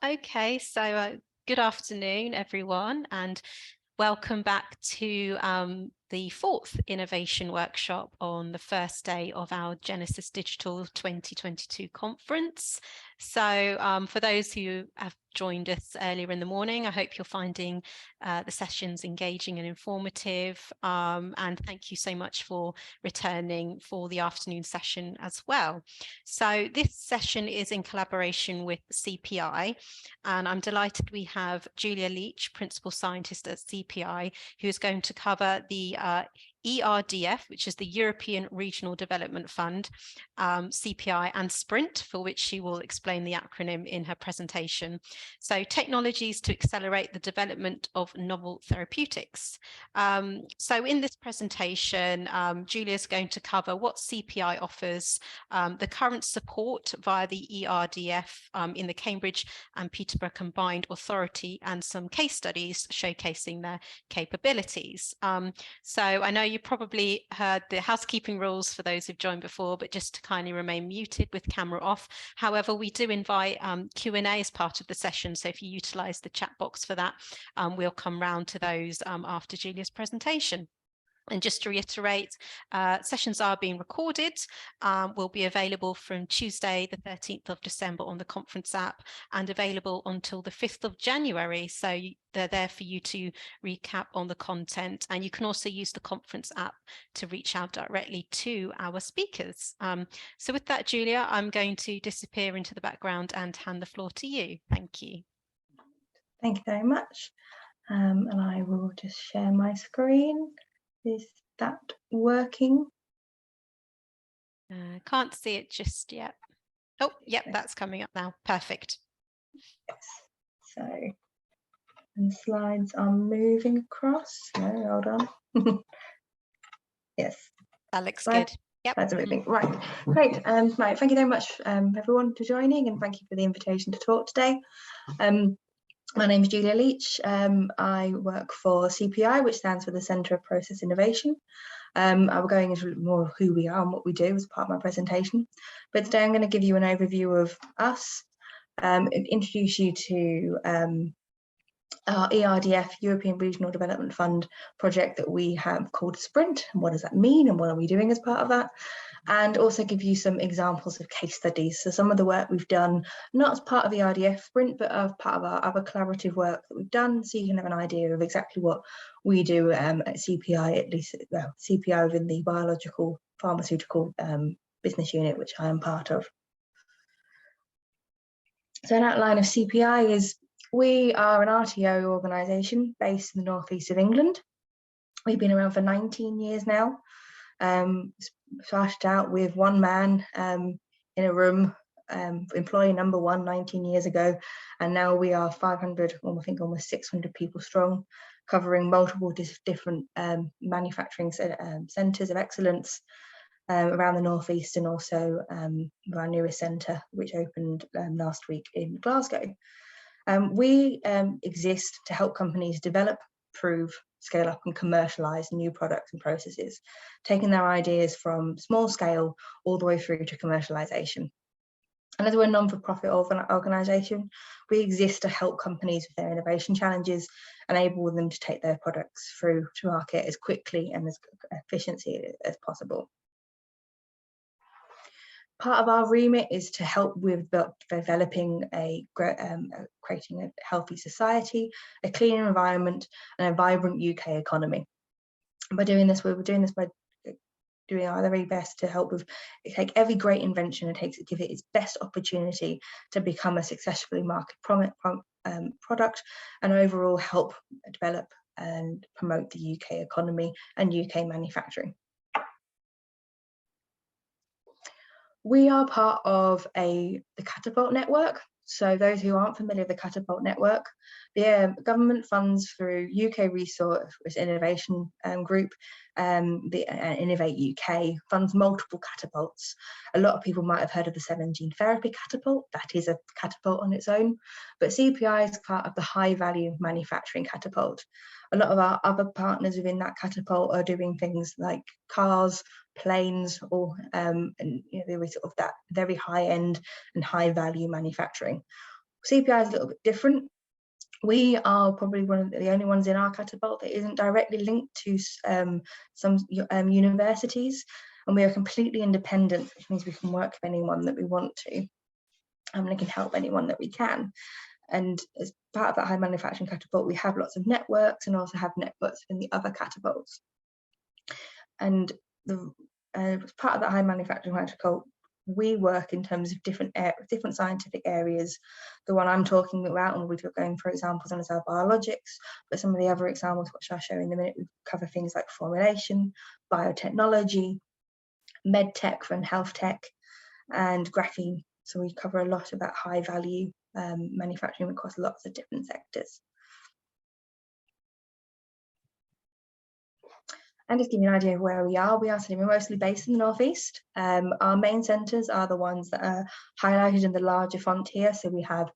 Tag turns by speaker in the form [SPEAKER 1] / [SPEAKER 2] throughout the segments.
[SPEAKER 1] Okay, so good afternoon, everyone, and welcome back to the fourth innovation workshop on the first day of our Genesis Digital 2022 conference. So for those who have joined us earlier in the morning, I hope you're finding the sessions engaging and informative. And thank you so much for returning for the afternoon session as well. So this session is in collaboration with CPI, and I'm delighted we have Julia Leach, Principal Scientist at CPI, who is going to cover the ERDF, which is the European Regional Development Fund, CPI, and SPRINT, for which she will explain the acronym in her presentation. So technologies to accelerate the development of novel therapeutics. So in this presentation, Julia is going to cover what CPI offers, the current support via the ERDF in the Cambridge and Peterborough Combined Authority, and some case studies showcasing their capabilities. So I know you probably heard the housekeeping rules for those who've joined before, but just to kindly remain muted with camera off. However, we do invite Q&A as part of the session, so if you utilise the chat box for that, we'll come round to those after Julia's presentation. And just to reiterate, sessions are being recorded, will be available from Tuesday, the 13th of December on the conference app, and available until the 5th of January. So they're there for you to recap on the content. And you can also use the conference app to reach out directly to our speakers. So with that, Julia, I'm going to disappear into the background and hand the floor to you. Thank you.
[SPEAKER 2] Thank you very much. And I will just share my screen. Is that working?
[SPEAKER 1] Can't see it just yet. Oh, yep, that's coming up now. Perfect.
[SPEAKER 2] Yes. So, and slides are moving across. No, hold on. Yes.
[SPEAKER 1] That looks good. Yep.
[SPEAKER 2] That's moving. Right. Great. Right. Thank you very much, everyone, for joining, and thank you for the invitation to talk today. My name is Julia Leach. I work for CPI, which stands for the Centre of Process Innovation. I'm going into more of who we are and what we do as part of my presentation. But today I'm going to give you an overview of us, introduce you to our ERDF, European Regional Development Fund project that we have called Sprint, and what does that mean and what are we doing as part of that, and also give you some examples of case studies. So some of the work we've done, not as part of the ERDF Sprint, but as part of our other collaborative work that we've done, so you can have an idea of exactly what we do at CPI, at least, well, CPI within the biological pharmaceutical business unit, which I am part of. So an outline of CPI is, we are an RTO organisation based in the northeast of England. We've been around for 19 years now. Started out with one man in a room, employee number one 19 years ago, and now we are 500, I think almost 600 people strong, covering multiple different manufacturing centres of excellence around the northeast, and also our newest centre, which opened last week in Glasgow. We exist to help companies develop, prove, scale up and commercialise new products and processes, taking their ideas from small scale all the way through to commercialisation. And as we're a non-for-profit organisation, we exist to help companies with their innovation challenges, enable them to take their products through to market as quickly and as efficiently as possible. Part of our remit is to help with developing creating a healthy society, a cleaner environment, and a vibrant UK economy. By doing this, we're doing this by doing our very best to help with take every great invention and give it its best opportunity to become a successfully market product, and overall help develop and promote the UK economy and UK manufacturing. We are part of the Catapult network. So those who aren't familiar with the Catapult network, the government funds through UK Resource Innovation Group, the Innovate UK funds multiple catapults. A lot of people might have heard of the 7 gene therapy catapult. That is a catapult on its own, but CPI is part of the high value manufacturing catapult. A lot of our other partners within that catapult are doing things like cars, planes, or and, you know, sort of that very high end and high value manufacturing. CPI is a little bit different. We are probably one of the only ones in our catapult that isn't directly linked to some universities, and we are completely independent, which means we can work with anyone that we want to, and we can help anyone that we can. And as part of that high manufacturing catapult, we have lots of networks and also have networks in the other catapults. And as part of that high manufacturing catapult, we work in terms of different scientific areas. The one I'm talking about, and we're going for examples on, is our biologics, but some of the other examples, which I'll show in a minute, we cover things like formulation, biotechnology, med tech and health tech, and graphene. So we cover a lot about high value manufacturing across lots of different sectors. And just give you an idea of where we are we're mostly based in the Northeast. Our main centres are the ones that are highlighted in the larger font here. So we have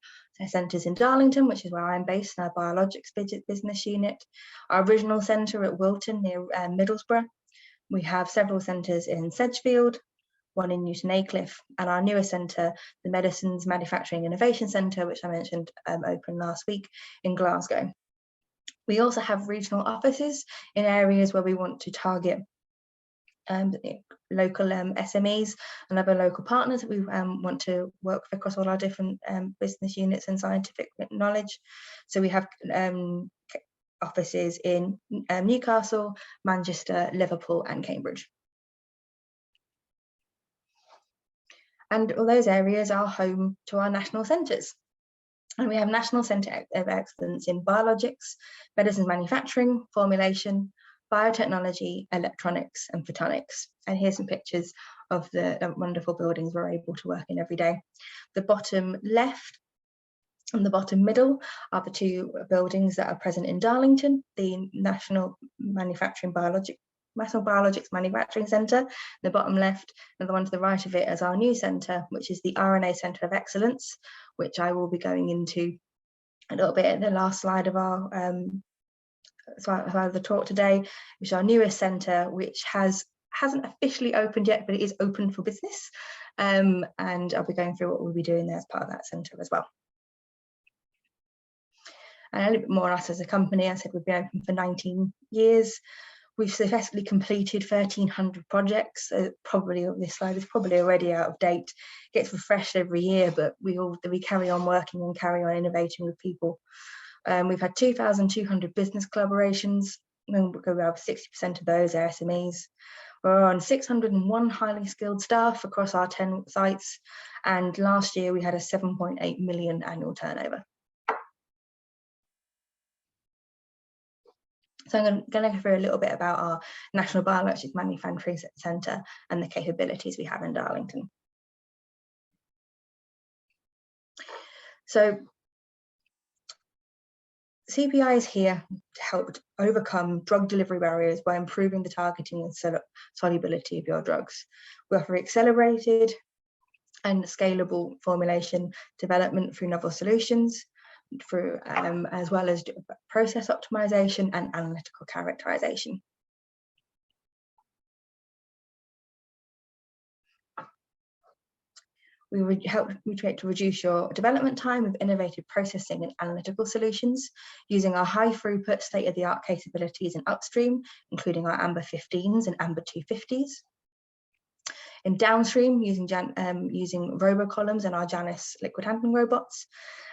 [SPEAKER 2] centres in Darlington, which is where I'm based, in our biologics business unit. Our original centre at Wilton near Middlesbrough. We have several centres in Sedgefield, one in Newton Aycliffe, and our newest centre, the Medicines Manufacturing Innovation Centre, which I mentioned opened last week in Glasgow. We also have regional offices in areas where we want to target local SMEs and other local partners that we want to work with across all our different business units and scientific knowledge. So we have offices in Newcastle, Manchester, Liverpool and Cambridge. And all those areas are home to our national centres. And we have National Centre of Excellence in Biologics, Medicines Manufacturing, Formulation, Biotechnology, Electronics and Photonics. And here's some pictures of the wonderful buildings we're able to work in every day. The bottom left and the bottom middle are the two buildings that are present in Darlington, the National Biologics Manufacturing Centre, the bottom left, and the one to the right of it is our new centre, which is the RNA Centre of Excellence, which I will be going into a little bit at the last slide of our slide of the talk today, which is our newest centre, which hasn't officially opened yet, but it is open for business, and I'll be going through what we'll be doing there as part of that centre as well. And a little bit more on us as a company. I said we've been open for 19 years. We've successfully completed 1,300 projects. Probably this slide is probably already out of date. It gets refreshed every year, but we carry on working and carry on innovating with people. We've had 2,200 business collaborations. And we have 60% of those are SMEs. We're on 601 highly skilled staff across our 10 sites. And last year we had a 7.8 million annual turnover. So I'm going to go through a little bit about our National Biologics Manufacturing Centre and the capabilities we have in Darlington. So CPI is here to help overcome drug delivery barriers by improving the targeting and solubility of your drugs. We offer accelerated and scalable formulation development through novel solutions, as well as process optimization and analytical characterization. We would help to reduce your development time with innovative processing and analytical solutions using our high throughput state-of-the-art capabilities in upstream, including our Amber 15s and Amber 250s. In downstream, using robocolumns and our Janus liquid handling robots,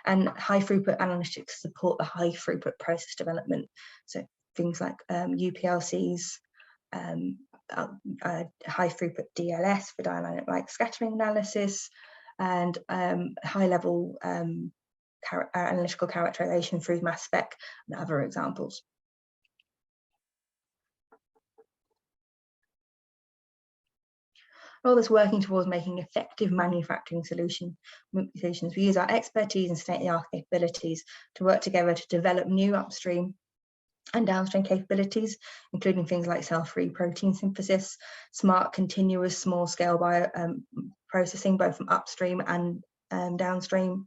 [SPEAKER 2] and high throughput analytics to support the high throughput process development. So things like UPLCs, high throughput DLS for dynamic light scattering analysis, and high level analytical characterization through mass spec and other examples. All this working towards making effective manufacturing solutions. We use our expertise and state-of-the-art capabilities to work together to develop new upstream and downstream capabilities, including things like cell-free protein synthesis, smart, continuous, small-scale bio processing, both from upstream and downstream.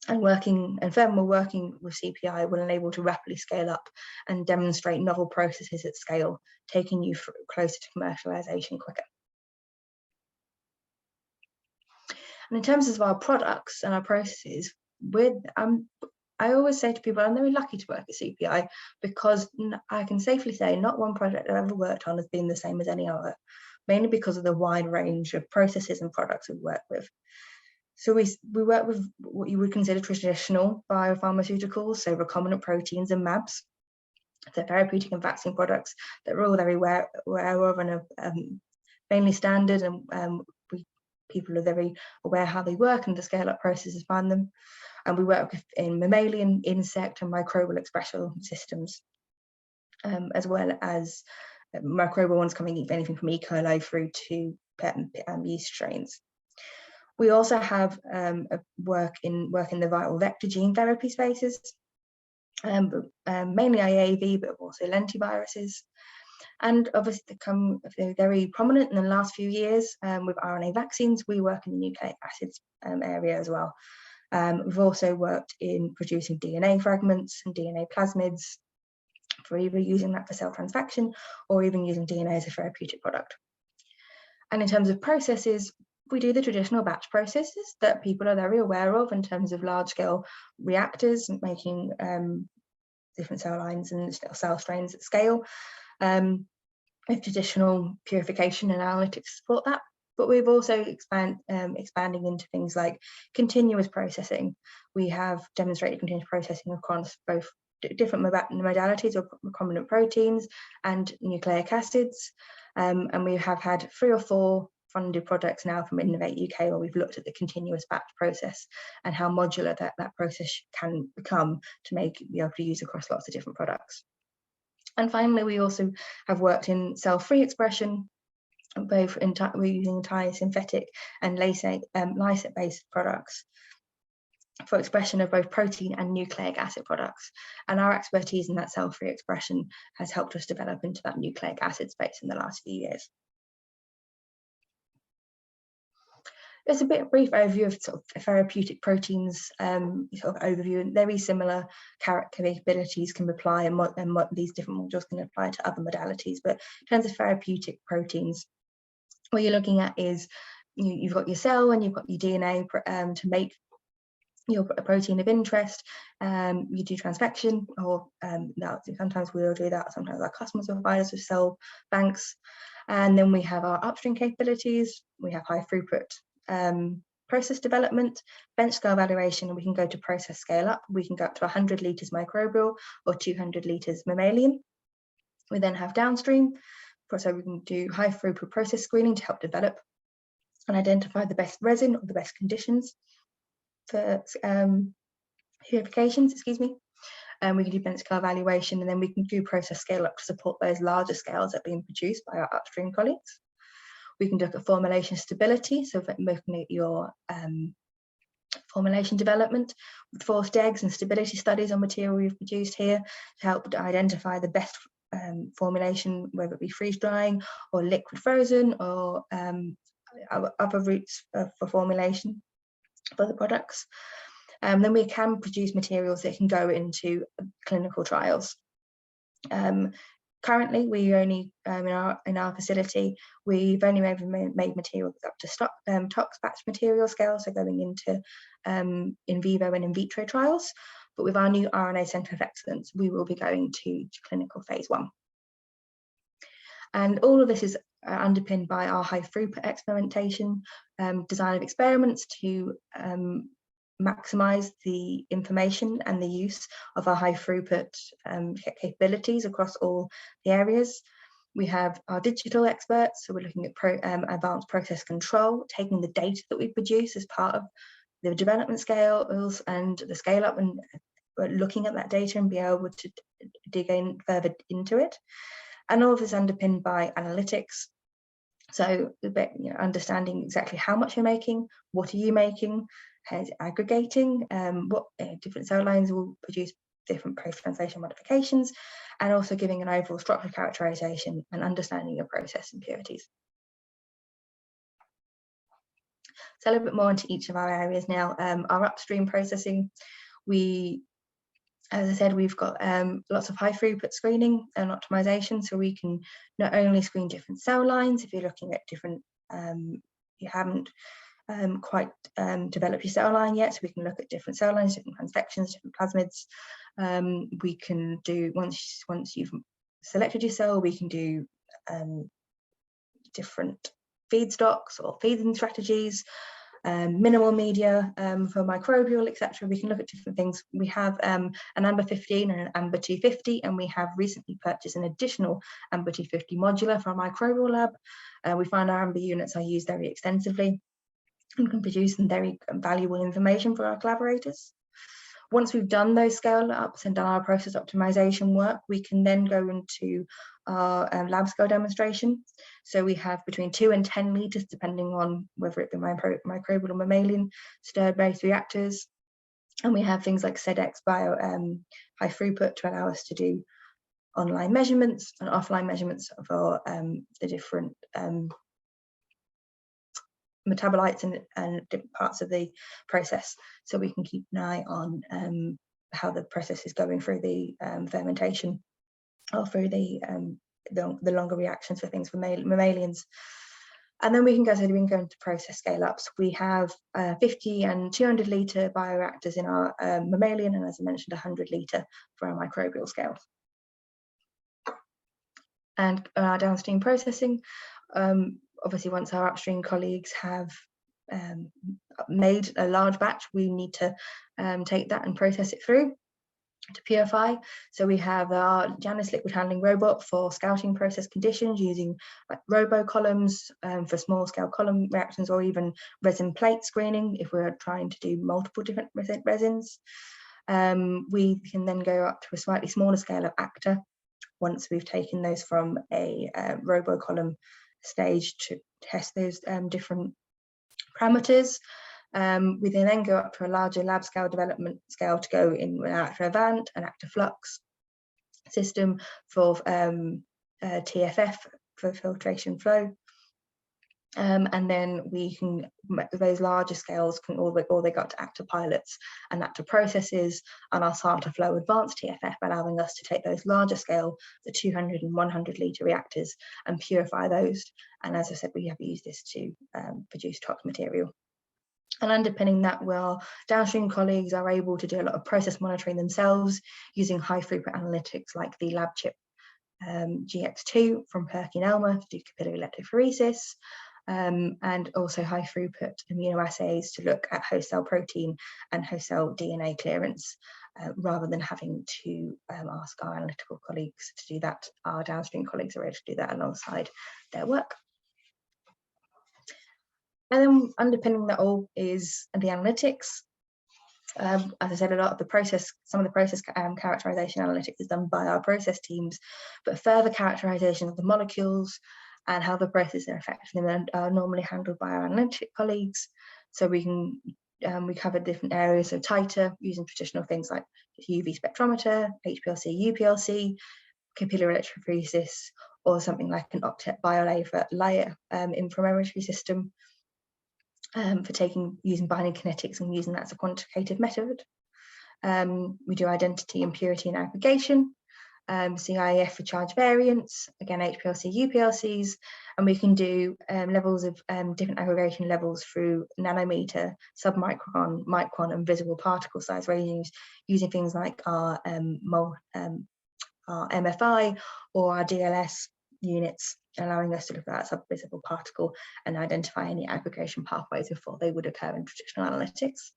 [SPEAKER 2] And furthermore, working with CPI will enable to rapidly scale up and demonstrate novel processes at scale, taking you closer to commercialization quicker. And in terms of our products and our processes, I always say to people, I'm very lucky to work at CPI because I can safely say not one project I've ever worked on has been the same as any other, mainly because of the wide range of processes and products we work with. So we work with what you would consider traditional biopharmaceuticals, so recombinant proteins and mAbs, the therapeutic and vaccine products that we're all very aware of and are mainly standard, and people are very aware how they work and the scale-up processes behind them. And we work in mammalian, insect, and microbial expression systems, as well as microbial ones coming anything from E. coli through to yeast strains. We also have work in the viral vector gene therapy spaces, mainly IAV, but also lentiviruses. And obviously they're very prominent in the last few years with RNA vaccines. We work in the nucleic acids area as well. We've also worked in producing DNA fragments and DNA plasmids for either using that for cell transfection or even using DNA as a therapeutic product. And in terms of processes, we do the traditional batch processes that people are very aware of in terms of large-scale reactors, making different cell lines and cell strains at scale, with traditional purification and analytics to support that. But we've also expanding into things like continuous processing. We have demonstrated continuous processing across both different modalities of recombinant proteins and nucleic acids. And we have had 3 or 4 funded projects now from Innovate UK where we've looked at the continuous batch process and how modular that process can become to be able to use across lots of different products. And finally, we also have worked in cell-free expression, we're using entirely synthetic and lysate-based products for expression of both protein and nucleic acid products. And our expertise in that cell-free expression has helped us develop into that nucleic acid space in the last few years. Just a brief overview of sort of therapeutic proteins, sort of overview, and very similar capabilities can apply, and these different modules can apply to other modalities. But in terms of therapeutic proteins, what you're looking at is you've got your cell and you've got your DNA to make your protein of interest. You do transfection, or sometimes we'll do that, sometimes our customers will provide us with cell banks. And then we have our upstream capabilities, we have high throughput process development, bench scale evaluation, and we can go to process scale up. We can go up to 100 litres microbial or 200 litres mammalian. We then have downstream, so we can do high throughput process screening to help develop and identify the best resin or the best conditions for purifications, excuse me. We can do bench scale evaluation, and then we can do process scale up to support those larger scales that are being produced by our upstream colleagues. We can look at formulation stability, so looking at your formulation development with forced eggs and stability studies on material we've produced here to help identify the best formulation, whether it be freeze drying or liquid frozen or other routes for formulation for the products. Then we can produce materials that can go into clinical trials. Currently, we only in our facility, we've only made materials up to tox batch material scale, so going into in vivo and in vitro trials. But with our new RNA Centre of Excellence, we will be going to clinical phase 1. And all of this is underpinned by our high throughput experimentation, design of experiments to maximize the information and the use of our high throughput capabilities across all the areas. We have our digital experts, so we're looking at advanced process control, taking the data that we produce as part of the development scales and the scale up, and looking at that data and be able to dig in further into it. And all of this underpinned by analytics. So understanding exactly how much you're making, what are you making, aggregating, what different cell lines will produce different post-translation modifications, and also giving an overall structure characterization and understanding your process impurities. So a little bit more into each of our areas now. Our upstream processing, as I said, we've got lots of high throughput screening and optimization, so we can not only screen different cell lines, if you're looking at different, you haven't quite developed your cell line yet, so we can look at different cell lines, different transfections, different plasmids. We can do, once you've selected your cell, we can do different feedstocks or feeding strategies, minimal media for microbial, etc. We can look at different things. We have an AMBER 15 and an AMBER 250, and we have recently purchased an additional AMBER 250 modular for our microbial lab. We find our AMBER units are used very extensively and can produce some very valuable information for our collaborators. Once we've done those scale ups and done our process optimization work, we can then go into our lab scale demonstration. So we have between 2 and 10 litres, depending on whether it be microbial or mammalian stirred-based reactors. And we have things like SEDEX bio high throughput to allow us to do online measurements and offline measurements for the different metabolites and different parts of the process, so we can keep an eye on how the process is going through the fermentation or through the longer reactions for things for mammalians. And then we can go into process scale ups. We have 50 and 200 litre bioreactors in our mammalian, and as I mentioned, 100 litre for our microbial scale. And our downstream processing, obviously, once our upstream colleagues have made a large batch, we need to take that and process it through to purify. So we have our Janus liquid handling robot for scouting process conditions using like robo columns for small scale column reactions, or even resin plate screening if we're trying to do multiple different resins. We can then go up to a slightly smaller scale of ACTA once we've taken those from a robo column stage to test those different parameters. We then go up to a larger lab scale development scale to go in an ACTA Avant, an ACTA Flux system for TFF for filtration flow. And then we can, those larger scales can all they got to ACTA pilots and ACTA processes, and our SATA flow advanced TFF, allowing us to take those larger scale, the 200 and 100 litre reactors, and purify those. And as I said, we have used this to produce tox material. And underpinning that, well, downstream colleagues are able to do a lot of process monitoring themselves using high throughput analytics like the lab chip GX2 from PerkinElmer to do capillary electrophoresis. And also high throughput immunoassays to look at host cell protein and host cell DNA clearance, rather than having to ask our analytical colleagues to do that. Our downstream colleagues are able to do that alongside their work. And then underpinning that all is the analytics. As I said, a lot of the process, some of the process characterization analytics is done by our process teams, but further characterization of the molecules and how the processes are affecting them are normally handled by our analytic colleagues. So we can we cover different areas of titer using traditional things like UV spectrometer, HPLC, UPLC, capillary electrophoresis, or something like an octet biolayer interferometry system for using binding kinetics and using that as a quantitative method. We do identity and purity and aggregation. CIF for charge variants, again HPLC, UPLCs, and we can do levels of different aggregation levels through nanometer, submicron, micron, and visible particle size ranges using things like our MFI or our DLS units, allowing us to look at that subvisible particle and identify any aggregation pathways before they would occur in traditional analytics.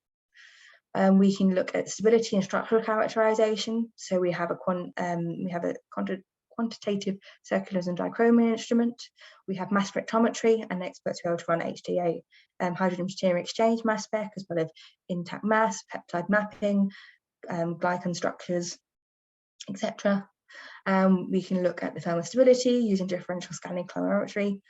[SPEAKER 2] We can look at stability and structural characterization. So we have a quantitative circulars and dichromy instrument. We have mass spectrometry and experts who are able to run HDA, hydrogen deuterium exchange mass spec, as well as intact mass, peptide mapping, glycan structures, etc. We can look at the thermal stability using differential scanning calorimetry.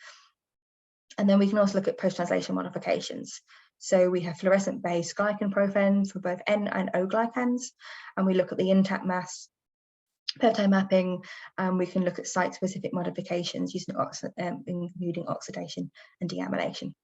[SPEAKER 2] And then we can also look at post-translation modifications. So we have fluorescent-based glycan profiles for both N and O glycans, and we look at the intact mass, peptide mapping, and we can look at site-specific modifications using including oxidation and deamylation.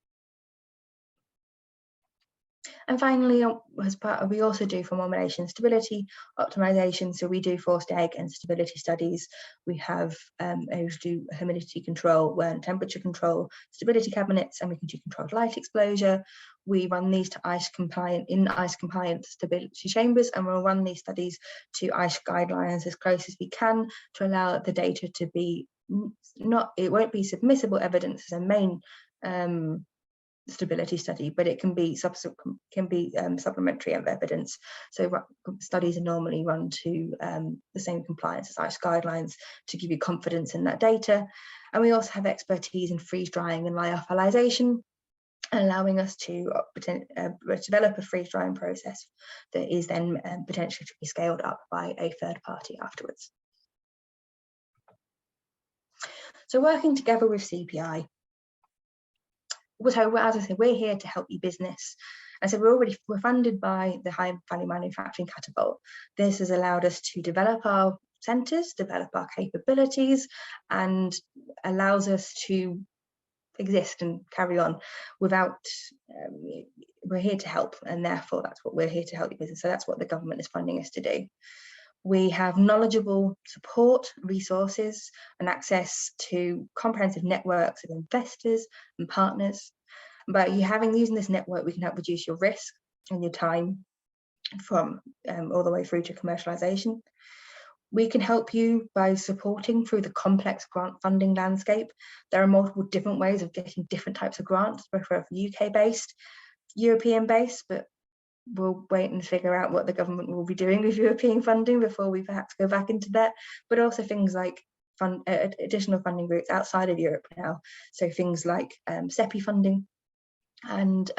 [SPEAKER 2] And finally, as part of, we also do formulation stability optimization. So we do forced egg and stability studies. We have able to do humidity control, and temperature control, stability cabinets, and we can do controlled light exposure. We run these to ICE compliant stability chambers, and we'll run these studies to ICE guidelines as close as we can to allow the data to be it won't be submissible evidence as a main stability study, but it can be supplementary evidence. So studies are normally run to the same compliance as ICE guidelines to give you confidence in that data. And we also have expertise in freeze drying and lyophilization, allowing us to develop a freeze drying process that is then potentially to be scaled up by a third party afterwards. So working together with CPI. So as I said, we're here to help your business. And so we're funded by the High Value Manufacturing Catapult. This has allowed us to develop our centres, develop our capabilities, and allows us to exist and carry on without, we're here to help, and therefore that's what we're here to help your business. So that's what the government is funding us to do. We have knowledgeable support, resources, and access to comprehensive networks of investors and partners. By using this network, we can help reduce your risk and your time from all the way through to commercialization. We can help you by supporting through the complex grant funding landscape. There are multiple different ways of getting different types of grants, both UK-based, European-based, but we'll wait and figure out what the government will be doing with European funding before we perhaps go back into that, but also things like additional funding routes outside of Europe now. So things like CPI funding and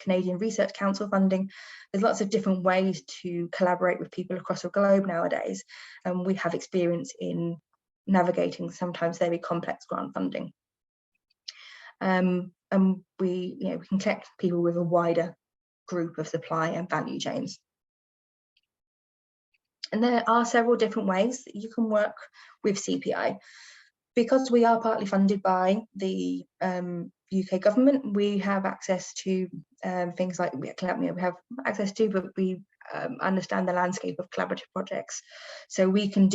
[SPEAKER 2] Canadian Research Council funding. There's lots of different ways to collaborate with people across the globe nowadays, and we have experience in navigating sometimes very complex grant funding. And we can connect people with a wider group of supply and value chains. And there are several different ways that you can work with CPI. Because we are partly funded by the UK government, we have access to things like we have access to, but we understand the landscape of collaborative projects. So we can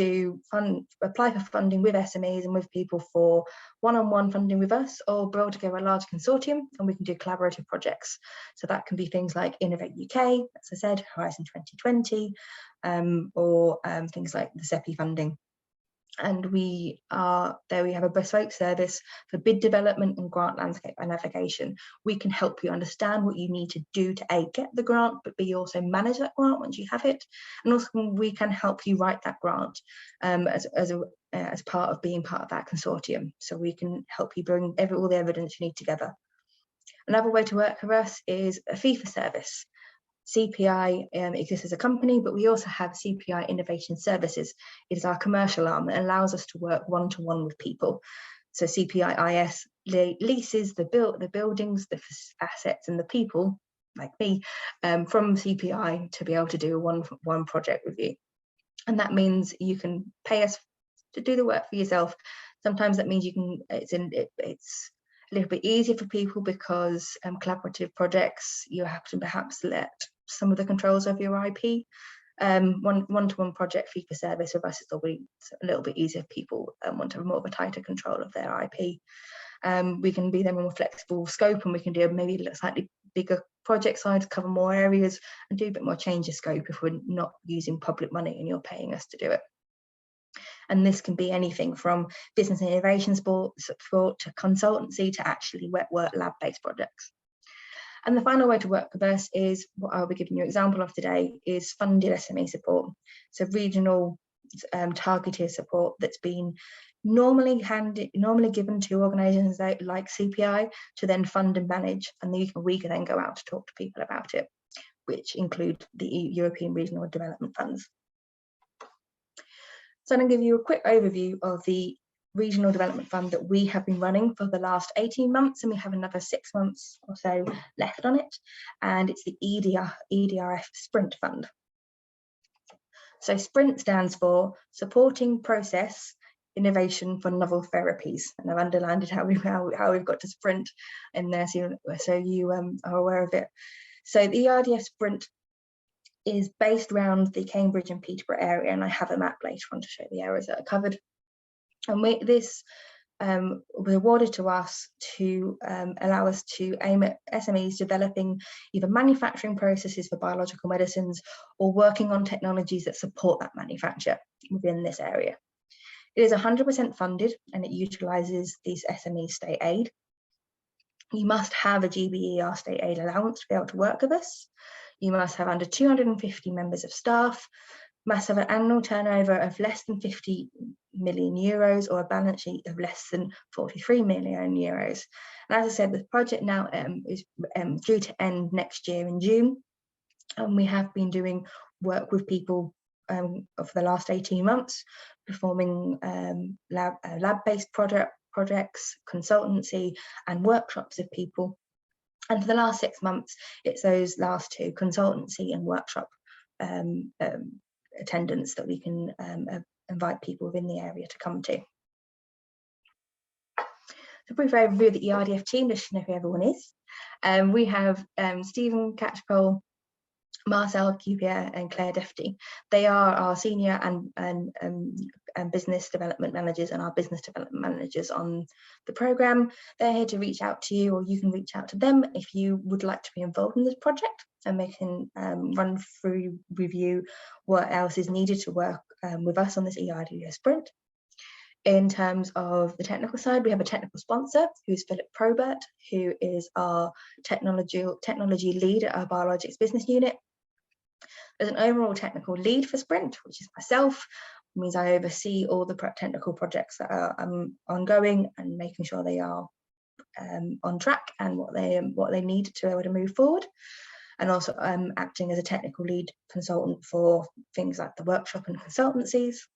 [SPEAKER 2] apply for funding with SMEs and with people for one-on-one funding with us, or build together a large consortium, and we can do collaborative projects. So that can be things like Innovate UK, as I said, Horizon 2020, or things like the CPI funding. And we have a bespoke service for bid development and grant landscape and navigation. We can help you understand what you need to do to A, get the grant, but B, also manage that grant once you have it. And also we can help you write that grant as part of being part of that consortium. So we can help you bring all the evidence you need together. Another way to work with us is a fee for service. CPI exists as a company, but we also have CPI Innovation Services. It is our commercial arm that allows us to work one-to-one with people. So CPI IS leases the buildings, the assets, and the people, like me, from CPI to be able to do a one project with you. And that means you can pay us to do the work for yourself. Sometimes that means it's a little bit easier for people because collaborative projects, you have to perhaps let some of the controls of your IP. One-to-one project fee for service with us is always a little bit easier if people want to have more of a tighter control of their IP. We can be then more flexible scope, and we can do maybe a slightly bigger project size, cover more areas, and do a bit more change of scope if we're not using public money and you're paying us to do it. And this can be anything from business and innovation support to consultancy to actually wet work lab-based projects. And the final way to work with us is what I'll be giving you an example of today is funded SME support. So regional targeted support that's been normally given to organisations like CPI to then fund and manage, and we can then go out to talk to people about it, which include the European Regional Development Funds. So I'm going to give you a quick overview of the Regional Development Fund that we have been running for the last 18 months, and we have another 6 months or so left on it, and it's the ERDF Sprint Fund. So Sprint stands for Supporting Process Innovation for Novel Therapies, and I've underlined it how we've got to sprint in there, so you are aware of it. So the ERDF sprint is based around the Cambridge and Peterborough area, and I have a map later on to show the areas that are covered. And this was awarded to us to allow us to aim at SMEs developing either manufacturing processes for biological medicines or working on technologies that support that manufacture within this area. It is 100% funded, and it utilises these SME state aid. You must have a GBER state aid allowance to be able to work with us. You must have under 250 members of staff, must have an annual turnover of less than 50 million euros or a balance sheet of less than 43 million euros. And as I said, the project now is due to end next year in June. And we have been doing work with people for the last 18 months, performing lab-based projects, consultancy and workshops with people. And for the last 6 months, it's those last two, consultancy and workshop attendance, that we can invite people within the area to come to. So a brief overview of the ERDF team, just to know who everyone is. We have Stephen Catchpole, Marcel Cupier and Claire Defty. They are our senior and business development managers and our business development managers on the programme. They're here to reach out to you, or you can reach out to them if you would like to be involved in this project, and they can run through with you what else is needed to work with us on this ERDF sprint. In terms of the technical side, we have a technical sponsor, who's Philip Probert, who is our technology lead at our biologics business unit. There's an overall technical lead for Sprint, which is myself. It means I oversee all the technical projects that are ongoing and making sure they are on track and what they need to be able to move forward. And also acting as a technical lead consultant for things like the workshop and consultancies.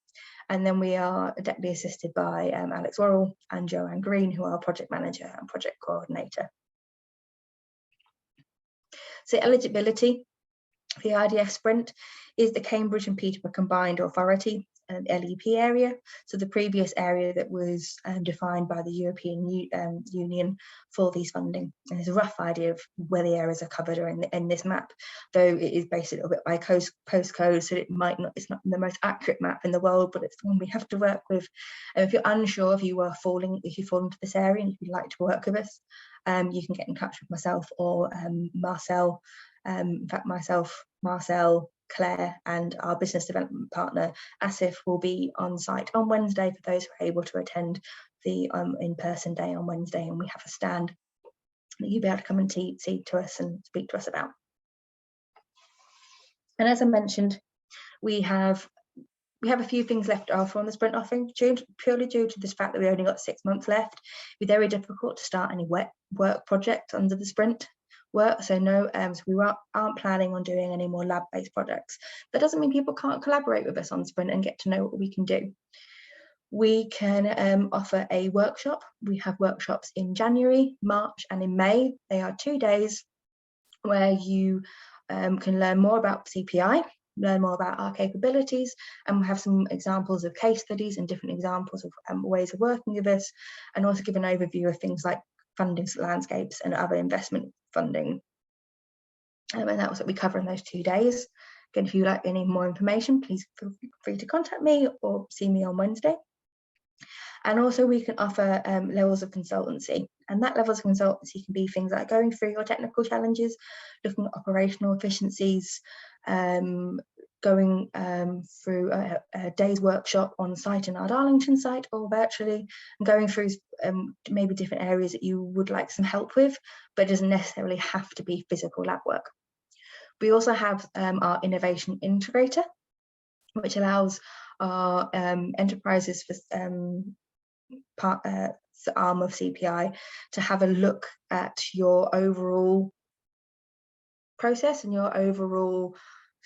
[SPEAKER 2] And then we are deputy assisted by Alex Worrell and Joanne Green, who are project manager and project coordinator. So eligibility. The ERDF sprint is the Cambridge and Peterborough Combined Authority, LEP area. So the previous area that was defined by the European Union for these funding. And there's a rough idea of where the areas are covered are in this map, though it is based a little bit by postcode, so it's not the most accurate map in the world, but it's the one we have to work with. And if you're unsure if you fall into this area and if you'd like to work with us, you can get in touch with myself or Marcel. In fact, myself, Marcel, Claire and our business development partner Asif will be on site on Wednesday for those who are able to attend the in-person day on Wednesday, and we have a stand that you'll be able to come and see to us and speak to us about. And as I mentioned, we have a few things left over on the sprint offering, purely due to this fact that we only got 6 months left. It'd be very difficult to start any work project under the sprint work, so so we aren't planning on doing any more lab-based projects. That doesn't mean people can't collaborate with us on sprint and get to know what we can do. We can offer a workshop. We have workshops in January, March and in May. They are 2 days where you can learn more about CPI, learn more about our capabilities, and we'll have some examples of case studies and different examples of ways of working with us, and also give an overview of things like funding landscapes and other investment funding. And that's what we cover in those 2 days. Again, if you'd like any more information, please feel free to contact me or see me on Wednesday. And also we can offer levels of consultancy, and that levels of consultancy can be things like going through your technical challenges, looking at operational efficiencies, going through a day's workshop on site in our Darlington site or virtually, and going through maybe different areas that you would like some help with, but it doesn't necessarily have to be physical lab work. We also have our innovation integrator, which allows our enterprises for arm of CPI to have a look at your overall process and your overall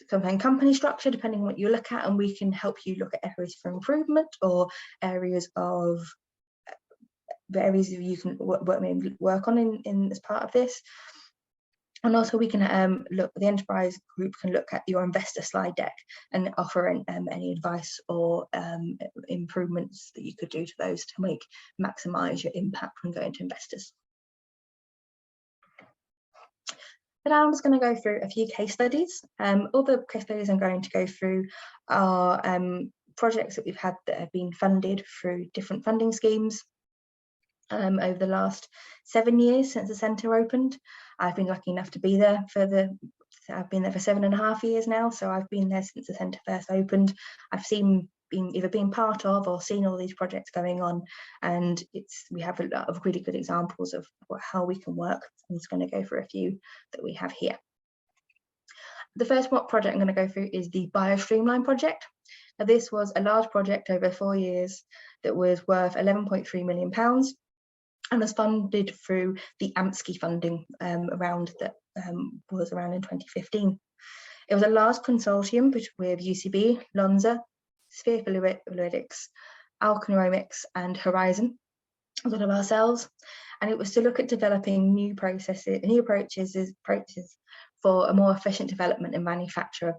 [SPEAKER 2] company structure, depending on what you look at, and we can help you look at areas for improvement or areas you can work on in as part of this. And also we can the enterprise group can look at your investor slide deck and offer any advice or improvements that you could do to those to maximise your impact when going to investors. Then I'm just going to go through a few case studies. All the case studies I'm going to go through are projects that we've had that have been funded through different funding schemes over the last 7 years since the centre opened. I've been lucky enough to be there I've been there for 7.5 years now, so I've been there since the centre first opened. I've either been part of or seen all these projects going on, and we have a lot of really good examples of how we can work. I'm just going to go through a few that we have here. The first project I'm going to go through is the BioStreamline project. Now, this was a large project over 4 years that was worth £11.3 million and was funded through the AMSCI funding round that was around in 2015. It was a large consortium with UCB, Lonza, Sphere Fluidics, Alchemics and Horizon, as well as ourselves, and it was to look at developing new approaches for a more efficient development and manufacture of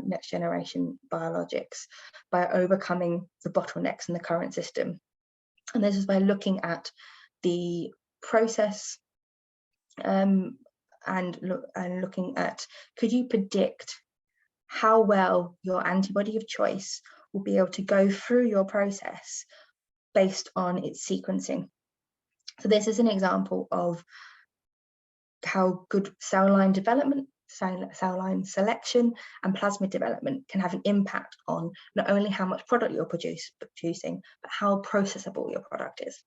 [SPEAKER 2] next generation biologics by overcoming the bottlenecks in the current system. And this is by looking at the process and looking at, could you predict how well your antibody of choice will be able to go through your process based on its sequencing. So this is an example of how good cell line development, cell line selection and plasmid development can have an impact on not only how much product you're producing, but how processable your product is.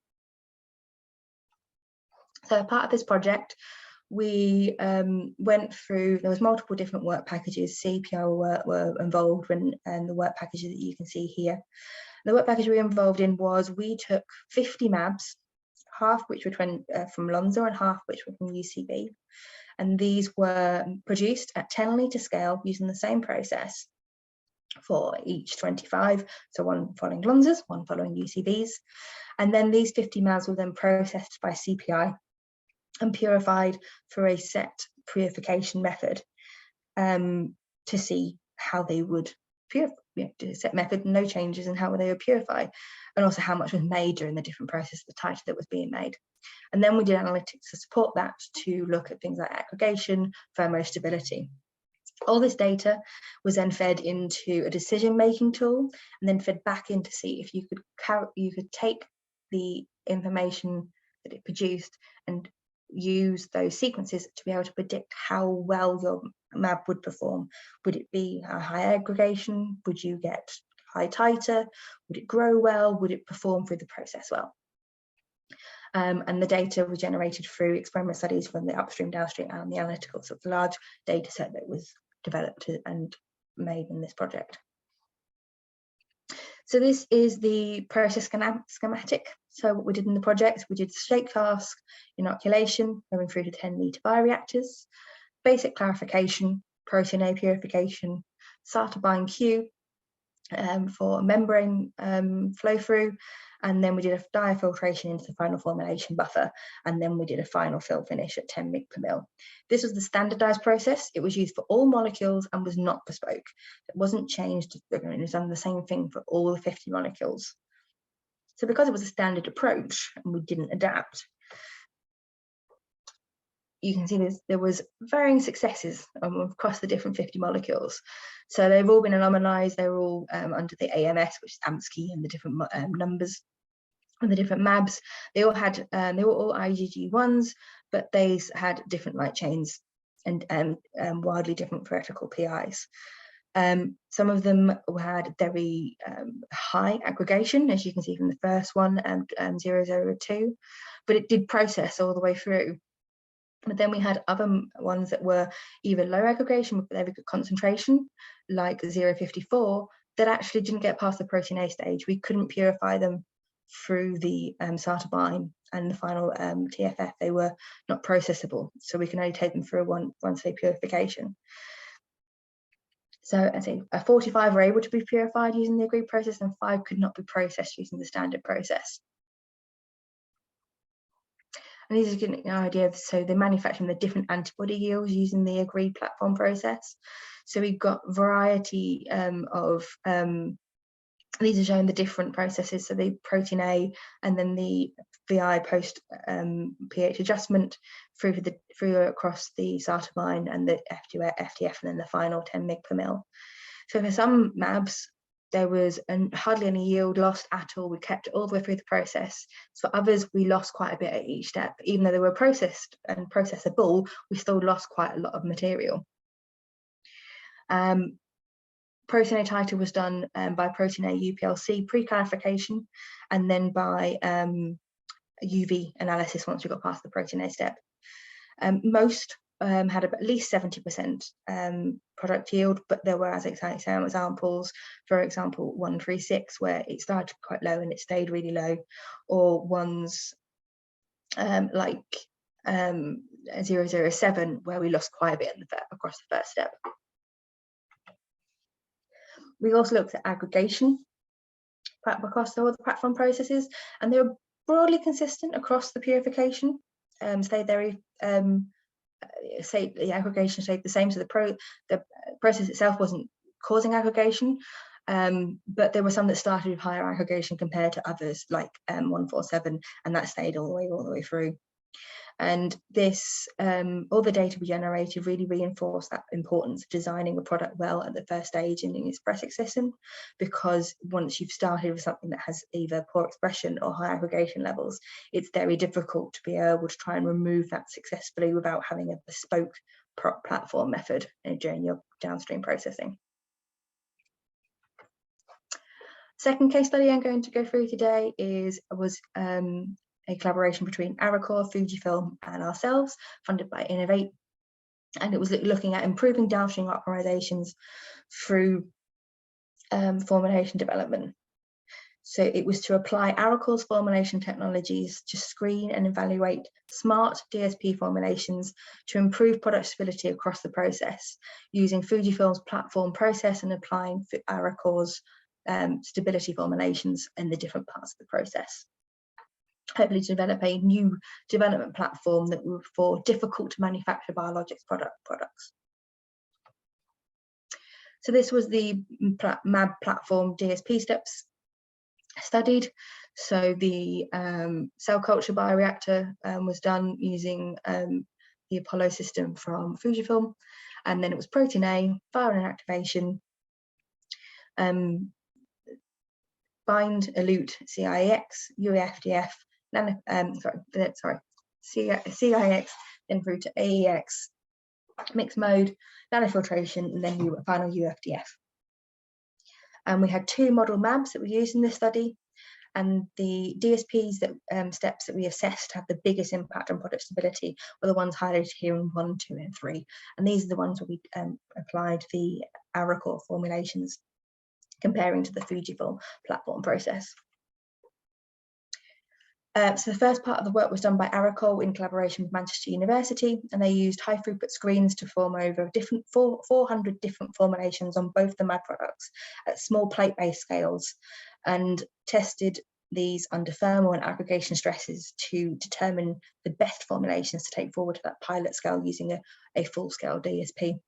[SPEAKER 2] So part of this project, we went through, there was multiple different work packages. CPI were involved and the work packages that you can see here. The work package we were involved in was we took 50 MABs, half which were from Lonza and half which were from UCB. And these were produced at 10 litre scale using the same process for each 25. So one following Lonza's, one following UCB's. And then these 50 MABs were then processed by CPI and purified through a set purification method to see how they would purify, set method, no changes in how they would purify, and also how much was made during the different process, the titer that was being made. And then we did analytics to support that, to look at things like aggregation, thermostability. All this data was then fed into a decision-making tool and then fed back in to see if you could take the information that it produced and use those sequences to be able to predict how well your MAB would perform. Would it be a high aggregation? Would you get high titer? Would it grow well? Would it perform through the process well? And the data was generated through experiment studies from the upstream, downstream, and the analytical. So it's a large data set that was developed and made in this project. So this is the process schematic. So what we did in the project, we did shake flask inoculation, going through to 10 litre bioreactors, basic clarification, protein A purification, cytobine Q for membrane flow through, and then we did a diafiltration into the final formulation buffer, and then we did a final fill finish at 10 mg per mil. This was the standardized process. It was used for all molecules and was not bespoke. It wasn't changed. It was done the same thing for all the 50 molecules. So because it was a standard approach and we didn't adapt, you can see there was varying successes across the different 50 molecules. So they've all been anonymized. They're all under the AMS, which is AMSCI, and the different numbers and the different MABs. They all had, they were all IgG1s, but they had different light chains and wildly different theoretical PIs. Some of them had very high aggregation, as you can see from the first one, 002, but it did process all the way through. But then we had other ones that were either low aggregation with very good concentration, like 054, that actually didn't get past the protein A stage. We couldn't purify them through the cytobine and the final TFF. They were not processable, so we can only take them through one-stage purification. So I think 45 were able to be purified using the agreed process, and 5 could not be processed using the standard process. And these are giving you an idea of, so they're manufacturing the different antibody yields using the agreed platform process. So we've got variety of, these are showing the different processes, so the protein A and then the VI post pH adjustment through across the sartamine and the FDF, and then the final 10 mg per mil. So for some MABs, there was hardly any yield lost at all. We kept it all the way through the process. So for others, we lost quite a bit at each step. Even though they were processed and processable, we still lost quite a lot of material. Protein A titer was done by protein A UPLC pre-clarification, and then by UV analysis once we got past the protein A step. Most had at least 70% product yield, but there were, as some examples, for example, 136, where it started quite low and it stayed really low, or ones like 007, where we lost quite a bit across the first step. We also looked at aggregation across all the platform processes, and they were broadly consistent across the purification. Stayed very the aggregation stayed the same, so the process itself wasn't causing aggregation, but there were some that started with higher aggregation compared to others, like 147, and that stayed all the way through. And this, all the data we generated really reinforced that importance of designing a product well at the first stage in its expressive system, because once you've started with something that has either poor expression or high aggregation levels, it's very difficult to be able to try and remove that successfully without having a bespoke platform method during your downstream processing. Second case study I'm going to go through today was a collaboration between Arecor, Fujifilm, and ourselves, funded by Innovate, and it was looking at improving downstream optimizations through formulation development. So it was to apply Arecor's formulation technologies to screen and evaluate smart DSP formulations to improve product stability across the process, using Fujifilm's platform process and applying Arecor's stability formulations in the different parts of the process. Hopefully to develop a new development platform that were for difficult to manufacture biologics products. So this was the MAB platform DSP steps studied. So the cell culture bioreactor was done using the Apollo system from Fujifilm, and then it was protein A, firing activation, bind, elute, CIX, UFDF, CIX, then through to AEX, mixed mode, nanofiltration, and then final UFDF. And we had 2 model MABs that were used in this study, and the DSPs that steps that we assessed to have the biggest impact on product stability were the ones highlighted here in 1, 2, and 3. And these are the ones where we applied the Arecor formulations, comparing to the Fujifilm platform process. So the first part of the work was done by Arecor in collaboration with Manchester University, and they used high throughput screens to form over 400 different formulations on both the MAD products at small plate-based scales, and tested these under thermal and aggregation stresses to determine the best formulations to take forward to that pilot scale using a full-scale DSP.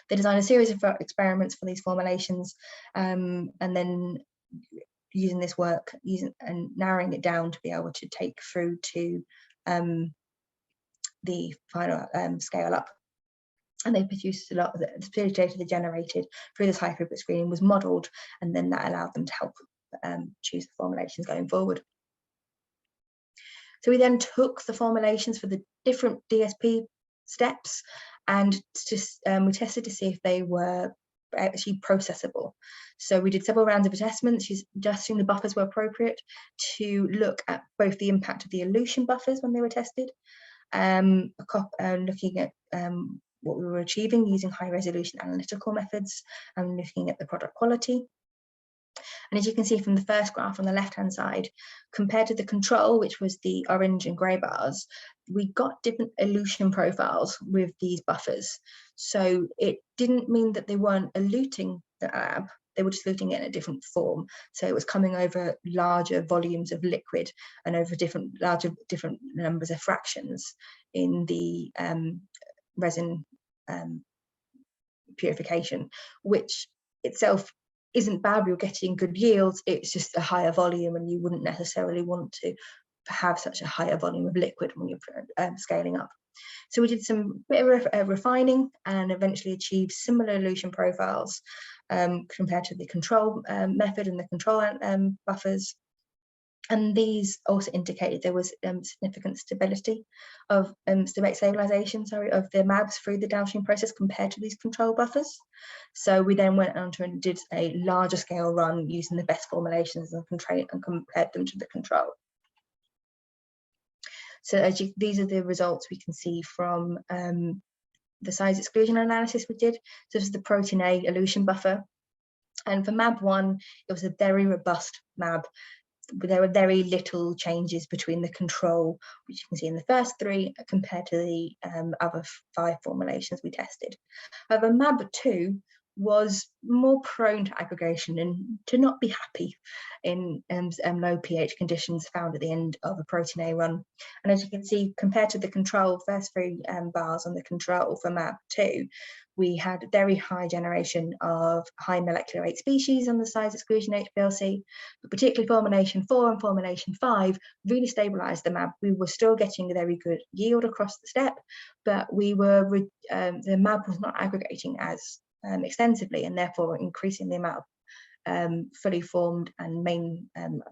[SPEAKER 2] They designed a series of experiments for these formulations, and then using this work, and narrowing it down to be able to take through to the final scale up. And they produced a lot of the data they generated through this high throughput screening was modelled, and then that allowed them to help choose the formulations going forward. So we then took the formulations for the different DSP steps, and we tested to see if they were actually processable. So we did several rounds of assessments, adjusting the buffers were appropriate to look at both the impact of the elution buffers when they were tested, looking at what we were achieving using high resolution analytical methods, and looking at the product quality. And as you can see from the first graph on the left-hand side, compared to the control, which was the orange and grey bars, we got different elution profiles with these buffers. So it didn't mean that they weren't eluting the AB, they were just eluting it in a different form. So it was coming over larger volumes of liquid and over different numbers of fractions in the resin purification, which itself isn't bad. You're getting good yields, it's just a higher volume, and you wouldn't necessarily want to have such a higher volume of liquid when you're scaling up. So we did some bit of refining and eventually achieved similar elution profiles compared to the control method and the control buffers. And these also indicated there was significant stability of stabilization, of the MABs through the downstream process compared to these control buffers. So we then went on to and did a larger scale run using the best formulations and compared them to the control. So these are the results we can see from the size exclusion analysis we did. So this is the protein A elution buffer. And for MAB1, it was a very robust MAB. There were very little changes between the control, which you can see in the first 3, compared to the other 5 formulations we tested. However, MAB2 was more prone to aggregation and to not be happy in low pH conditions found at the end of a protein A run. And as you can see, compared to the control, first 3 bars on the control for MAB2, we had very high generation of high molecular weight species on the size exclusion HPLC, but particularly formulation 4 and formulation 5 really stabilized the MAB. We were still getting a very good yield across the step, but we were the MAB was not aggregating as extensively, and therefore increasing the amount of fully formed and main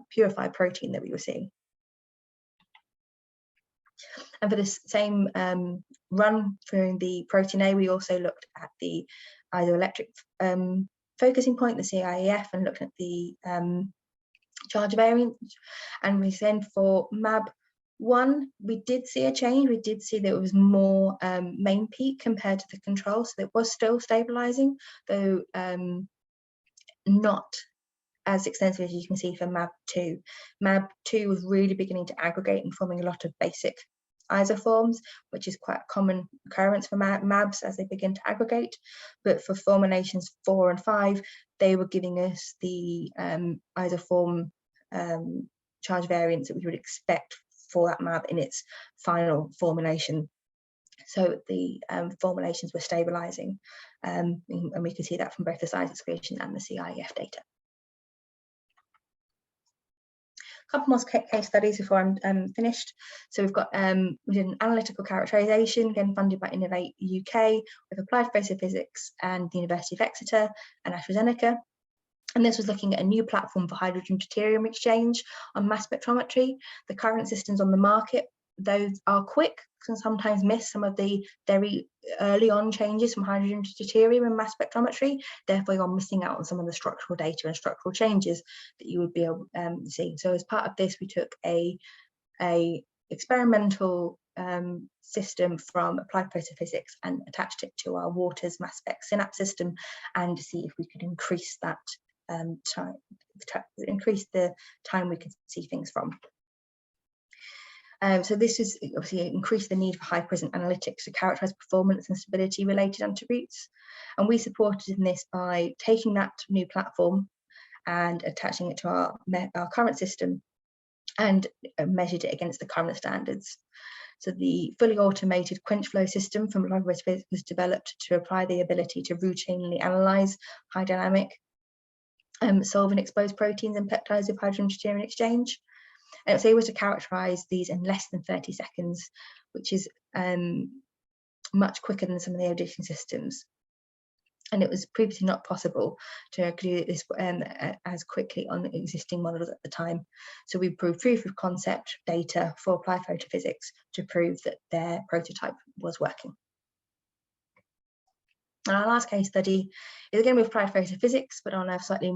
[SPEAKER 2] purified protein that we were seeing. And for this same run through the protein A, we also looked at the isoelectric focusing point, the CIEF, and looked at the charge variance. And we said for MAB1, we did see a change. We did see that it was more main peak compared to the control, so it was still stabilizing, though not as extensive as you can see for MAB2. MAB2 was really beginning to aggregate and forming a lot of basic isoforms, which is quite a common occurrence for MABs as they begin to aggregate. But for formulations 4 and 5, they were giving us the isoform charge variance that we would expect for that MAB in its final formulation. So the formulations were stabilizing, and we can see that from both the size exclusion and the CIEF data. A couple more case studies before I'm finished. So we've got we did an analytical characterization, again funded by Innovate UK, with applied photophysics and the University of Exeter and AstraZeneca. And this was looking at a new platform for hydrogen deuterium exchange on mass spectrometry. The current systems on the market, those are quick, can sometimes miss some of the very early on changes from hydrogen to deuterium in mass spectrometry. Therefore, you're missing out on some of the structural data and structural changes that you would be able to see. So as part of this, we took a experimental system from applied photophysics and attached it to our Waters mass spec synapse system, and see if we could increase that increase the time we could see things from. So this is obviously increased the need for high present analytics to characterize performance and stability related attributes. And we supported in this by taking that new platform and attaching it to our current system and measured it against the current standards. So the fully automated quench flow system from Laboratories was developed to apply the ability to routinely analyze high dynamic solvent exposed proteins and peptides with hydrogen deuterium exchange. And it was able to characterize these in less than 30 seconds, which is much quicker than some of the audition systems. And it was previously not possible to do this as quickly on the existing models at the time. So we proved proof of concept data for applied photophysics to prove that their prototype was working. And our last case study is again with applied photophysics, but on a slightly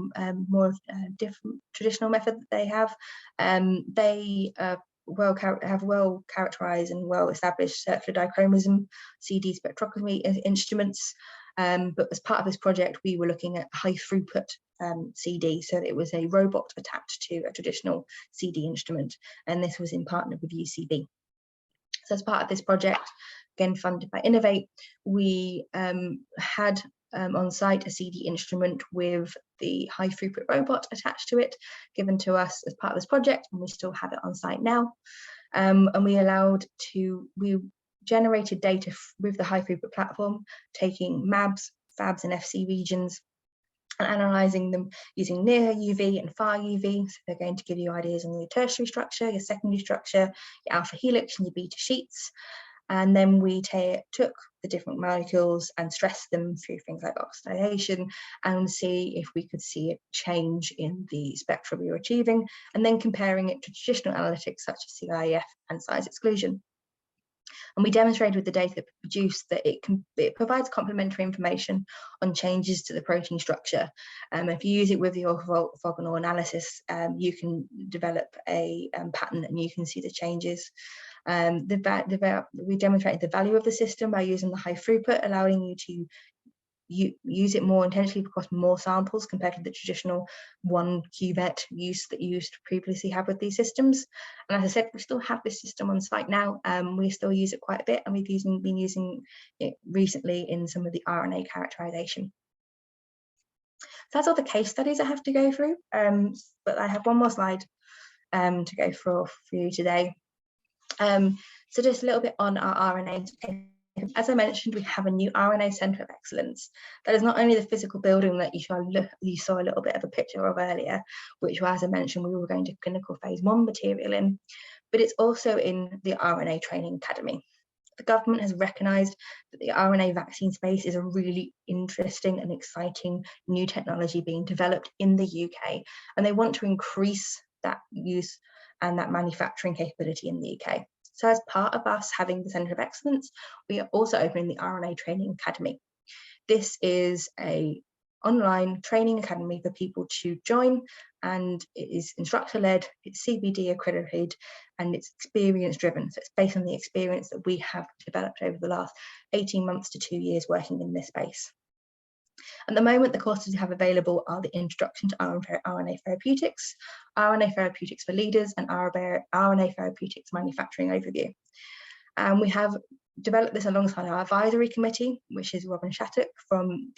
[SPEAKER 2] more different traditional method that they have. They have well characterized and well established circular dichromism CD spectroscopy instruments. But as part of this project, we were looking at high throughput CD. So it was a robot attached to a traditional CD instrument, and this was in partner with UCB. So as part of this project, again funded by Innovate, we had on site a CD instrument with the high throughput robot attached to it, given to us as part of this project, and we still have it on site now. And we generated data with the high throughput platform, taking MABs, FABs, and FC regions, and analysing them using near UV and far UV. So they're going to give you ideas on your tertiary structure, your secondary structure, your alpha helix and your beta sheets. And then we took the different molecules and stressed them through things like oxidation and see if we could see a change in the spectra we were achieving, and then comparing it to traditional analytics such as CIF and size exclusion. And we demonstrated with the data that we produced that it provides complementary information on changes to the protein structure. If you use it with your orthogonal analysis, you can develop a pattern and you can see the changes. We demonstrated the value of the system by using the high throughput, allowing you to use it more intentionally across more samples compared to the traditional one cuvette use that you used to previously have with these systems. And as I said, we still have this system on site now. We still use it quite a bit, and we've been using it recently in some of the RNA characterization. So that's all the case studies I have to go through, but I have one more slide to go through for you today. So just a little bit on our RNA. As I mentioned, we have a new RNA Centre of Excellence. That is not only the physical building that you saw a little bit of a picture of earlier, which, as I mentioned, we were going to clinical phase 1 material in, but it's also in the RNA Training Academy. The government has recognised that the RNA vaccine space is a really interesting and exciting new technology being developed in the UK, and they want to increase that use and that manufacturing capability in the UK. So as part of us having the Centre of Excellence, we are also opening the RNA Training Academy. This is an online training academy for people to join, and it is instructor-led, it's CBD accredited, and it's experience-driven. So it's based on the experience that we have developed over the last 18 months to 2 years working in this space. At the moment, the courses we have available are the Introduction to RNA Therapeutics, RNA Therapeutics for Leaders, and RNA Therapeutics Manufacturing Overview. We have developed this alongside our advisory committee, which is Robin Shattuck from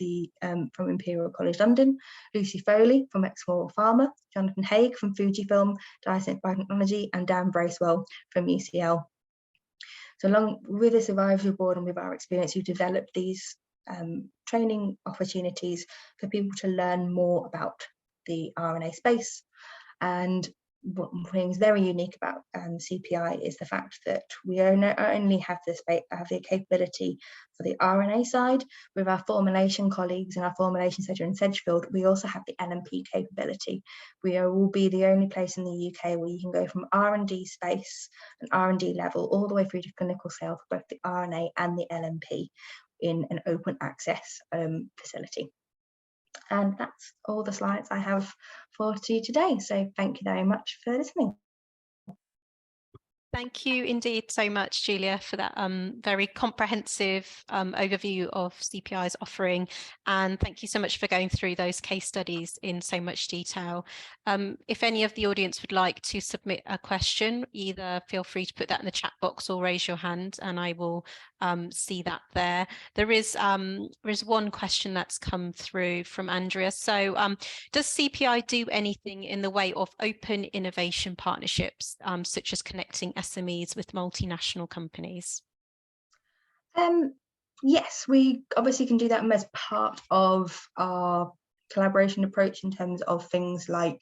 [SPEAKER 2] Imperial College London, Lucy Foley from Exmoor Pharma, Jonathan Haig from Fujifilm Diagnostic Biotechnology, and Dan Bracewell from UCL. So along with this advisory board and with our experience, we've developed these training opportunities for people to learn more about the RNA space. And what is very unique about CPI is the fact that we not only have the capability for the RNA side with our formulation colleagues and our formulation center in Sedgefield, we also have the LNP capability. We will be the only place in the UK where you can go from R&D space and R&D level all the way through to clinical sale for both the RNA and the LNP in an open access facility. And that's all the slides I have for you today. So thank you very much for listening.
[SPEAKER 1] Thank you indeed so much, Julia, for that very comprehensive overview of CPI's offering. And thank you so much for going through those case studies in so much detail. If any of the audience would like to submit a question, either feel free to put that in the chat box or raise your hand and I will see that there. There is one question that's come through from Andrea. So does CPI do anything in the way of open innovation partnerships, such as connecting SMEs with multinational companies?
[SPEAKER 2] Yes, we obviously can do that as part of our collaboration approach in terms of things like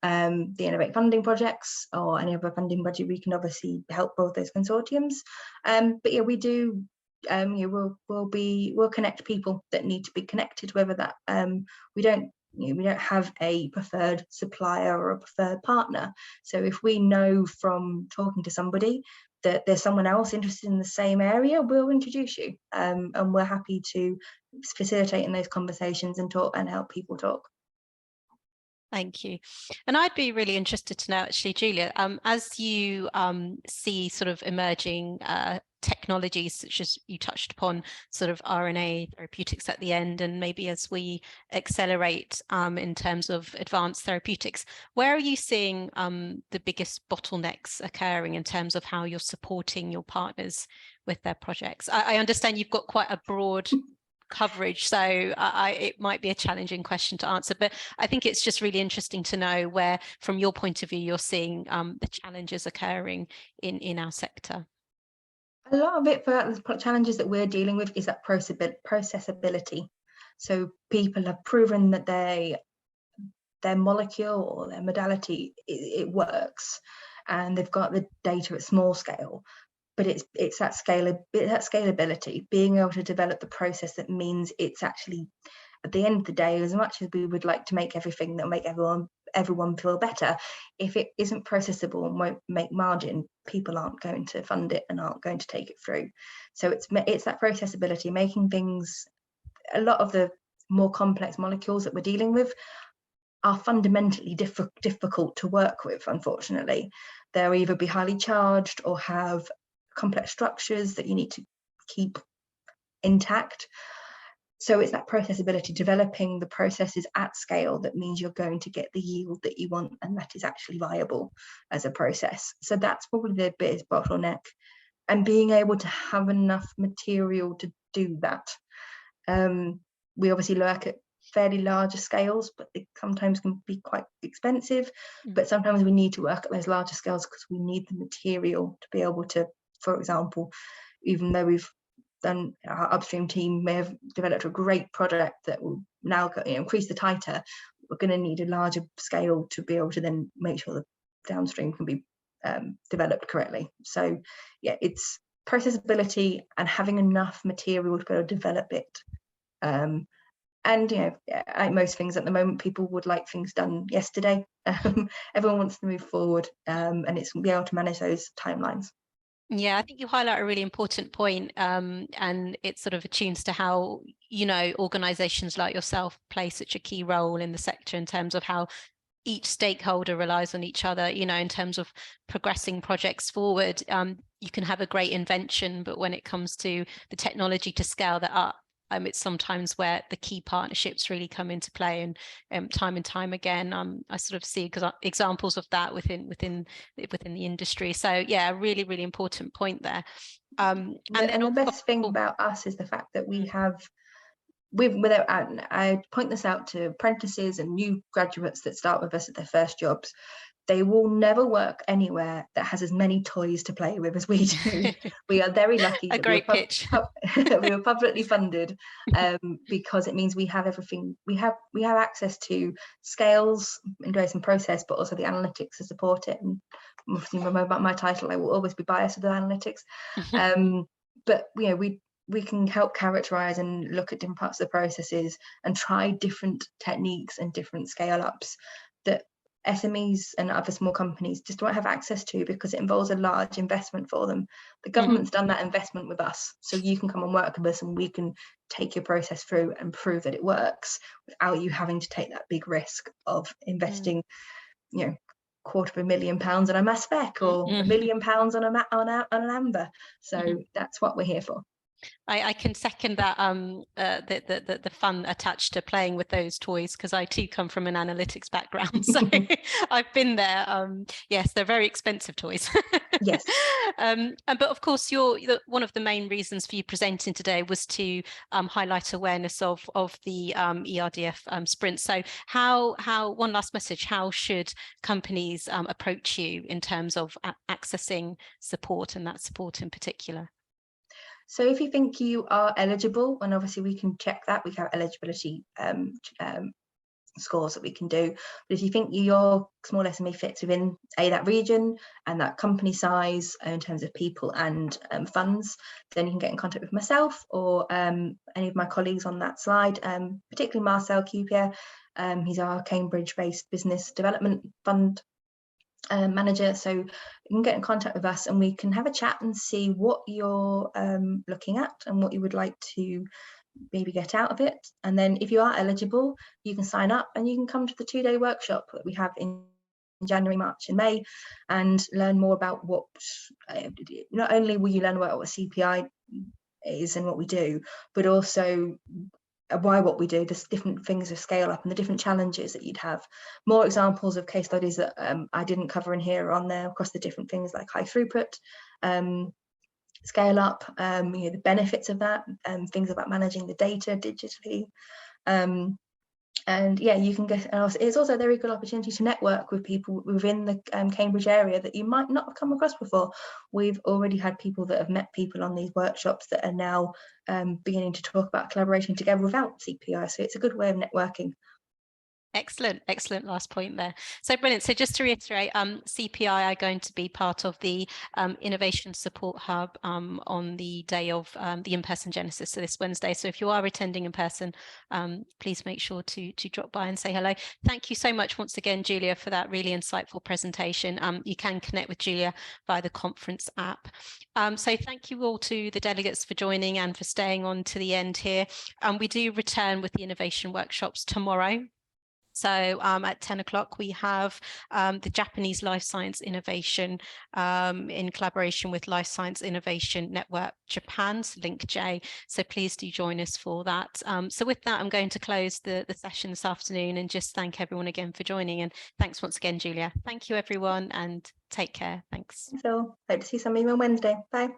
[SPEAKER 2] the Innovate funding projects or any other funding budget. We can obviously help both those consortiums. But yeah, we do. We'll connect people that need to be connected. Whether that we don't have a preferred supplier or a preferred partner. So if we know from talking to somebody that there's someone else interested in the same area, we'll introduce you, and we're happy to facilitate in those conversations and talk and help people talk.
[SPEAKER 1] Thank you. And I'd be really interested to know, actually, Julia, as you see sort of emerging technologies, such as you touched upon, sort of RNA therapeutics at the end, and maybe as we accelerate in terms of advanced therapeutics, where are you seeing the biggest bottlenecks occurring in terms of how you're supporting your partners with their projects? I understand you've got quite a broad coverage, so it might be a challenging question to answer, but I think it's just really interesting to know where, from your point of view, you're seeing the challenges occurring in our sector.
[SPEAKER 2] A lot of it for the challenges that we're dealing with is that processability. So people have proven that their molecule or their modality, it works, and they've got the data at small scale. But it's that scalability, being able to develop the process that means it's actually, at the end of the day, as much as we would like to make everything that will make everyone feel better, if it isn't processable and won't make margin, people aren't going to fund it and aren't going to take it through. So it's that processability, making things, a lot of the more complex molecules that we're dealing with are fundamentally difficult to work with, unfortunately. They'll either be highly charged or have complex structures that you need to keep intact. So it's that processability, developing the processes at scale that means you're going to get the yield that you want and that is actually viable as a process. So that's probably the biggest bottleneck, and being able to have enough material to do that. We obviously work at fairly larger scales, but they sometimes can be quite expensive. But sometimes we need to work at those larger scales because we need the material to be able to, for example, even though we've done, our upstream team may have developed a great product that will now increase the titer, we're going to need a larger scale to be able to then make sure the downstream can be developed correctly. So yeah, it's processability and having enough material to be able to develop it. And like most things at the moment, people would like things done yesterday. Everyone wants to move forward, and it's be able to manage those timelines.
[SPEAKER 1] Yeah, I think you highlight a really important point, and it sort of attunes to how, organizations like yourself play such a key role in the sector in terms of how each stakeholder relies on each other, in terms of progressing projects forward. You can have a great invention, but when it comes to the technology to scale that up, it's sometimes where the key partnerships really come into play, and time again, I sort of see examples of that within the industry. So yeah, a really, really important point there.
[SPEAKER 2] And the best thing about us is the fact that I point this out to apprentices and new graduates that start with us at their first jobs. They will never work anywhere that has as many toys to play with as we do. We are very lucky
[SPEAKER 1] that great pitch.
[SPEAKER 2] We are publicly funded, because it means we have everything. We have access to scales, integration and process, but also the analytics to support it. And obviously, about my title, I will always be biased with the analytics. But we can help characterize and look at different parts of the processes and try different techniques and different scale ups that SMEs and other small companies just don't have access to, because it involves a large investment for them. The government's done that investment with us, so you can come and work with us and we can take your process through and prove that it works without you having to take that big risk of investing £250,000 on a mass spec or £1 million on an amber. So that's what we're here for.
[SPEAKER 1] I can second that, the fun attached to playing with those toys, because I too come from an analytics background, so I've been there. Yes, they're very expensive toys.
[SPEAKER 2] Yes.
[SPEAKER 1] But of course, one of the main reasons for you presenting today was to highlight awareness of the ERDF sprint. So how one last message, how should companies approach you in terms of accessing support, and that support in particular?
[SPEAKER 2] So if you think you are eligible, and obviously we can check that, we have eligibility scores that we can do. But if you think your small SME fits within that region and that company size in terms of people and funds, then you can get in contact with myself or any of my colleagues on that slide, particularly Marcel Cupier. He's our Cambridge-based business development fund manager, so you can get in contact with us and we can have a chat and see what you're looking at and what you would like to maybe get out of it. And then if you are eligible, you can sign up and you can come to the 2-day workshop that we have in January, March and May, and learn more about what, not only will you learn about what CPI is and what we do, but also why what we do, there's different things of scale up and the different challenges that you'd have. More examples of case studies that I didn't cover in here on there across the different things like high throughput, scale up, the benefits of that, things about managing the data digitally, And yeah, you can get, it's also a very good opportunity to network with people within the Cambridge area that you might not have come across before. We've already had people that have met people on these workshops that are now beginning to talk about collaboration together without CPI. So it's a good way of networking.
[SPEAKER 1] Excellent last point there. So brilliant. So just to reiterate, CPI are going to be part of the Innovation Support Hub on the day of the in-person Genesis, so this Wednesday. So if you are attending in person, please make sure to drop by and say hello. Thank you so much once again, Julia, for that really insightful presentation. You can connect with Julia via the conference app. So thank you all to the delegates for joining and for staying on to the end here. We do return with the innovation workshops tomorrow. So at 10 o'clock, we have the Japanese Life Science Innovation in collaboration with Life Science Innovation Network Japan's Link J. So please do join us for that. So with that, I'm going to close the session this afternoon and just thank everyone again for joining. And thanks once again, Julia. Thank you, everyone, and take care. Thanks.
[SPEAKER 2] So hope to see some of you on Wednesday. Bye.